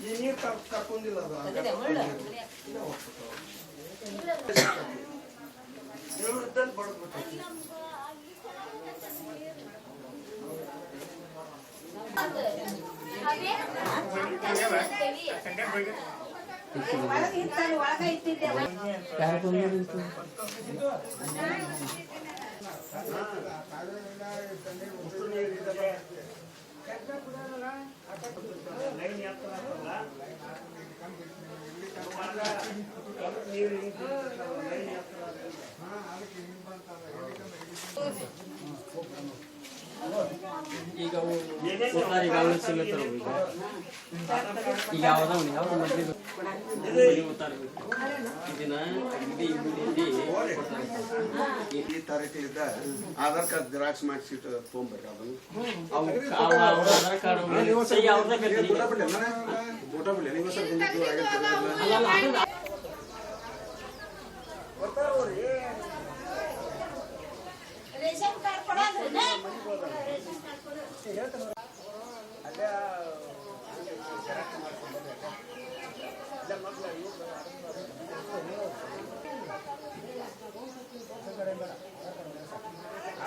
ನೀರು ಕರ್ಕೊಂಡಿಲ್ಲ ಈಗ ಈ ತರಟಿ ಇದ್ದ ಆಧಾರ್ ಕಾರ್ಡ್ ಜೆರಾಕ್ಸ್ ಮಾಡಿಸಿಟ್ಟು ತೊಗೊಂಡ್ಬರ್ರಿ ಫೋಟೋ ಬಿಡಿ ನೀವು ಸರ್ ರೇಷನ್ ಕಾರ್ಡ್ ಕೊಡೋದ್ರಿ ಅಲ್ಲೇ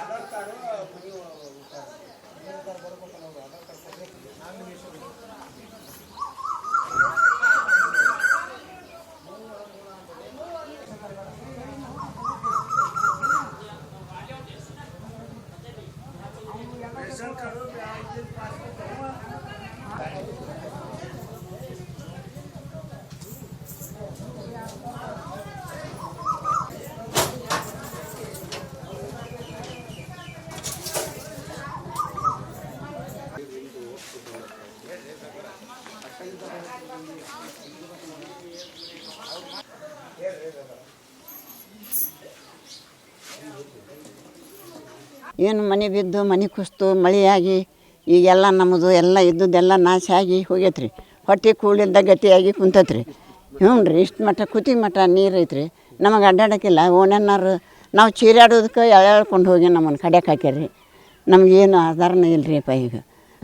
ಆಧಾರ್ ಕಾರ್ಡು ರೇಷನ್ ಕಾರ್ಡು ಏನು ಮನೆ ಬಿದ್ದು ಮನೆ ಕುಸ್ತು ಮಳೆಯಾಗಿ ಈಗೆಲ್ಲ ನಮ್ಮದು ಎಲ್ಲ ಇದ್ದದ್ದೆಲ್ಲ ನಾಶ ಆಗಿ ಹೋಗೈತ್ರಿ. ಹೊಟ್ಟೆ ಕೂಳಿಲ್ದ ಗಟ್ಟಿಯಾಗಿ ಕುಂತತ್ರಿ. ಹ್ಞೂ ರೀ, ಇಷ್ಟು ಮಟ್ಟ ಕುತಿ ಮಟ್ಟ ನೀರು ಐತ್ರಿ. ನಮಗೆ ಅಡ್ಡಾಡೋಕ್ಕಿಲ್ಲ. ಓಣೆನ್ನಾರು ನಾವು ಚೀರಾಡೋದಕ್ಕೆ ಎಳ್ಕೊಂಡು ಹೋಗಿ ನಮ್ಮನ್ನು ಕಡ್ಯಾಕೆ ಹಾಕ್ಯಾರ್ರಿ. ನಮಗೇನು ಆಧಾರನೇ ಇಲ್ಲ ರೀ ಅಪ್ಪ. ಈಗ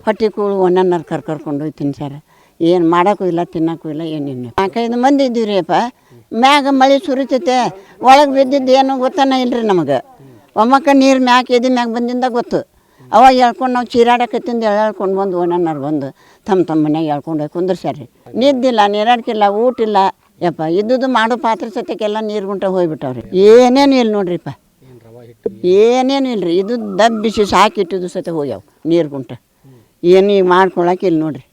ಹೊಟ್ಟೆ ಕೂಳು ಓಣೆನ್ನಾರು ಕರ್ಕೊಂಡು ಹೋಗಿ ತಿನ್ಸ್ಯಾರ. ಏನು ಮಾಡೋಕ್ಕೂ ಇಲ್ಲ, ತಿನ್ನೋಕ್ಕೂ ಇಲ್ಲ, ಏನಿಲ್ಲ. 4-5 ಮಂದಿ ಇದ್ದೀವಿ ರೀ ಅಪ್ಪ. ಮ್ಯಾಗ ಮಳೆ ಸುರಿತೈತೆ, ಒಳಗೆ ಬಿದ್ದಿದ್ದು ಏನೂ ಗೊತ್ತಾನ ಇಲ್ಲ ರೀ ನಮಗೆ. ಒಮ್ಮಕ್ಕ ನೀರು ಮ್ಯಾಕೆ ಎದೆ ಮ್ಯಾಗ ಬಂದಿಂದ ಗೊತ್ತು. ಅವಾಗ ಹೇಳ್ಕೊಂಡು ನಾವು ಚೀರಾಡಕತ್ತಿಂದ ಎಳ್ಕೊಂಡು ಬಂದು ಓಣೆನ್ನಾರು ಬಂದು ತಮ್ಮ ಮನೆಯಾಗ ಹೇಳ್ಕೊಂಡು ಹೋಗಿ ಕುಂದ್ರಸ್ಯಾರ. ನಿದ್ದಿಲ್ಲ, ನೀರಾಡ್ಕಿಲ್ಲ, ಊಟ ಇಲ್ಲ ಯಪ್ಪ. ಇದ್ದುದು ಮಾಡೋ ಪಾತ್ರೆ ಸತ್ಯಕ್ಕೆಲ್ಲ ನೀರು ಗುಂಟ ಹೋಗ್ಬಿಟ್ಟವ್ರಿ. ಏನೇನು ಇಲ್ಲ ನೋಡ್ರಿಪ್ಪ, ಏನೇನು ಇಲ್ಲ ರೀ. ಇದು ದಬ್ಬಿಸಿ ಸಾಕಿಟ್ಟಿದ್ದು ಸತ ಹೋಗ್ಯಾವ ನೀರು ಗುಂಟ. ಏನು ಈಗ ಮಾಡ್ಕೊಳಕ್ಕೆ ಇಲ್ಲ ನೋಡ್ರಿ.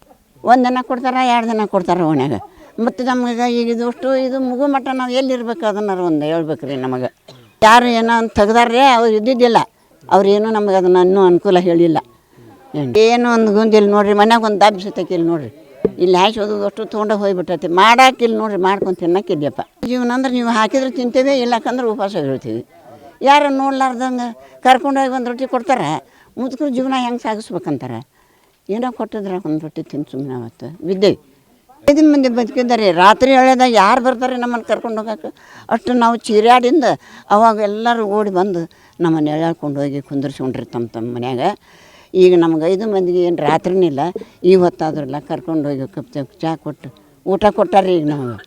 1 ದಿನ ಕೊಡ್ತಾರೆ, 2 ದಿನ ಕೊಡ್ತಾರೆ ಓಣ್ಯಾಗ. ಮತ್ತು ನಮಗೆ ಈಗ ಇದು ಮುಗು ಮಟ್ಟ ನಾವು ಎಲ್ಲಿರ್ಬೇಕು ಅದನ್ನಾರು ಒಂದು ಹೇಳ್ಬೇಕು ರೀ ನಮಗೆ. ಯಾರು ಏನೋ ಅಂತ ತೆಗ್ದಾರ್ರಿ, ಅವ್ರು ಇದ್ದಿದ್ದಿಲ್ಲ. ಅವ್ರೇನು ನಮಗೆ ಅದನ್ನು ಇನ್ನೂ ಅನುಕೂಲ ಹೇಳಿಲ್ಲ. ಏನು ಒಂದು ಗುಂದಿಲ್ಲ ನೋಡ್ರಿ. ಮನ್ಯಾಗ ಒಂದು ದಬ್ಬಿ ಸತ್ತಕ್ಕಿಲ್ಲ ನೋಡ್ರಿ. ಇಲ್ಲಿ ಹಾಯ್ಸೋದು ಅಷ್ಟು ತೊಗೊಂಡು ಹೋಗ್ಬಿಟ್ಟೈತಿ. ಮಾಡಾಕಿಲ್ಲ ನೋಡ್ರಿ, ಮಾಡ್ಕೊಂಡು ತಿನ್ನಕ್ಕಿದ್ಯಪ್ಪ. ಜೀವನ ಅಂದ್ರೆ ನೀವು ಹಾಕಿದ್ರೆ ತಿಂತೇವೆ, ಇಲ್ಲಕ್ಕಂದ್ರೆ ಉಪವಾಸ ಹೇಳ್ತೀವಿ. ಯಾರು ನೋಡ್ಲಾರ್ದಂಗೆ ಕರ್ಕೊಂಡೋಗಿ ಒಂದು ರೊಟ್ಟಿ ಕೊಡ್ತಾರೆ. ಮುದುಕರು ಜೀವನ ಹೆಂಗೆ ಸಾಗಿಸ್ಬೇಕಂತಾರೆ. ಏನೋ ಕೊಟ್ಟಿದ್ರೆ ಒಂದು ರೊಟ್ಟಿ ತಿಂದು ಸುಮ್ಮನೆ ಅವತ್ತು ಬಿದ್ದೇವೆ. 5 ಮಂದಿ ಬದುಕಿದ್ದಾರೆ. ರಾತ್ರಿ ಎಳೆದಾಗ ಯಾರು ಬರ್ತಾರೆ ನಮ್ಮನ್ನು ಕರ್ಕೊಂಡು ಹೋಗಕ್ಕೆ? ಅಷ್ಟು ನಾವು ಚೀರಾಡಿಂದ ಅವಾಗ ಎಲ್ಲರೂ ಓಡಿ ಬಂದು ನಮ್ಮನ್ನು ಎಳ್ಕೊಂಡು ಹೋಗಿ ಕುಂದರ್ಸ್ಕೊಂಡ್ರಿ ತಮ್ಮ ಮನ್ಯಾಗ. ಈಗ ನಮ್ಗೆ 5 ಮಂದಿಗೆ ಏನು ರಾತ್ರಿನಿಲ್ಲ, ಈ ಹೊತ್ತಾದ್ರಲ್ಲ ಕರ್ಕೊಂಡು ಹೋಗಿ ಕಪ್ ಚಹಾ ಕೊಟ್ಟು ಊಟ ಕೊಟ್ಟಾರ್ರಿ. ಈಗ ನಮಗೆ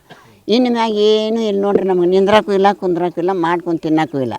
ಇನ್ನು ಮ್ಯಾಗ ಏನೂ ಇಲ್ಲ ನೋಡ್ರಿ. ನಮಗೆ ನಿಂದ್ರಾಕೂ ಇಲ್ಲ, ಕುಂದ್ರಾಕೂ ಇಲ್ಲ, ಮಾಡ್ಕೊಂಡು ತಿನ್ನೋಕ್ಕೂ ಇಲ್ಲ.